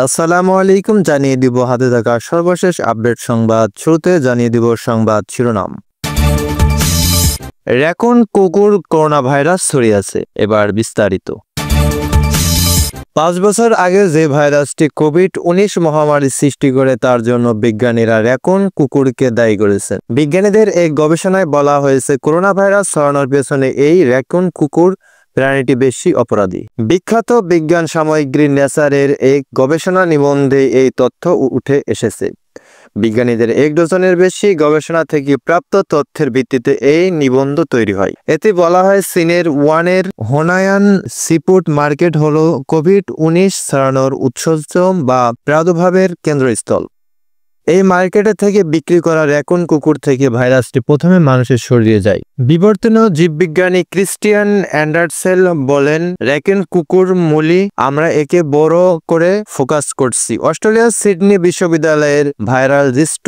আসসালামু আলাইকুম। জানিয়ে দিব হাতে থাকা সর্বশেষ আপডেট সংবাদ। শুরুতে জানিয়ে দিব সংবাদ শিরোনাম। র্যাকুন কুকুর করোনা ভাইরাস ছড়িয়েছে, এবার বিস্তারিত। 5 বছর আগে যে ভাইরাসটি কোভিড-19 মহামারী সৃষ্টি করে তার জন্য বিজ্ঞানীরা র্যাকুন কুকুরকে দায়ী করেছেন। বিজ্ঞানীদের এই গবেষণায় বলা হয়েছে করোনা ভাইরাস ছড়ানোর পেছনে এই র্যাকুন কুকুর প্রাণীটি বেশি অপরাধী। বিখ্যাত বিজ্ঞান সাময়িকী নেচারের এক গবেষণা নিবন্ধে এই তথ্য উঠে এসেছে। বিজ্ঞানীদের 1 ডজনের বেশি গবেষণা থেকে প্রাপ্ত তথ্যের ভিত্তিতে এই নিবন্ধ তৈরি হয়। এতে বলা হয় চীনের ওয়ানের হোনায়ান সিফুড মার্কেট হলো কোভিড-19 ছড়ানোর উৎস বা প্রাদুর্ভাবের কেন্দ্রস্থল। এই মার্কেটে থেকে বিক্রি করা র্যাকুন কুকুর থেকে ভাইরাসটি প্রথমে মানুষের শরীরে যায়। বিবর্তনীয় জীববিজ্ঞানী ক্রিস্টিয়ান অ্যান্ডারসেন বলেন, র্যাকুন কুকুর মূলী আমরা একে বড় করে ফোকাস করছি। অস্ট্রেলিয়ার সিডনি বিশ্ববিদ্যালয়ের ভাইরালজিস্ট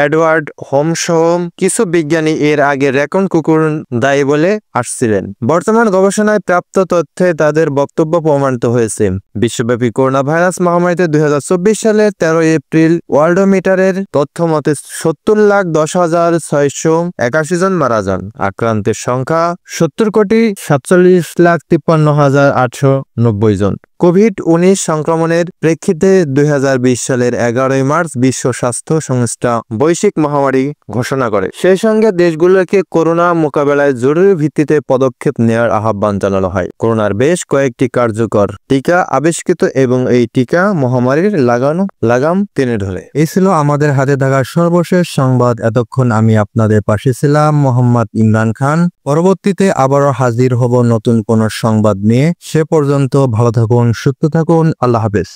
এডওয়ার্ড হোমসহ কিছু বিজ্ঞানী এর আগে র্যাকুন কুকুর দায়ী বলে আসছিলেন। বর্তমান গবেষণায় প্রাপ্ত তথ্যে তাদের বক্তব্য প্রমাণিত হয়েছে। বিশ্বব্যাপী করোনা ভাইরাস মহামারীতে 2024 সালের 13 এপ্রিল ওয়ার্ল্ডোমিটারের তথ্য মতে 70,10,681 জন মারা যান। আক্রান্তের সংখ্যা 70,47,53,890 জন। কোভিড-19 সংক্রমণের প্রেক্ষিতে 2020 সালের 11 মার্চ বিশ্ব স্বাস্থ্য সংস্থা বৈশ্বিক মহামারী ঘোষণা করে। সেই সঙ্গে দেশগুলোকে করোনা মোকাবেলায় জরুরি ভিত্তিতে পদক্ষেপ নেওয়ার আহ্বান জানানো হয়। করোনার বেশ কয়েকটি কার্যকর টিকা আবিষ্কৃত এবং এই টিকা মহামারীর লাগাম টেনে ধরে। এই ছিল আমাদের হাতে থাকা সর্বশেষ সংবাদ। এতক্ষণ আমি আপনাদের পাশে ছিলাম মোহাম্মদ ইমরান খান। পরবর্তীতে আবারও হাজির হব নতুন কোন সংবাদ নিয়ে। সে পর্যন্ত ভালো থাকুন, সুস্থ থাকুন। আল্লাহ হাফেজ।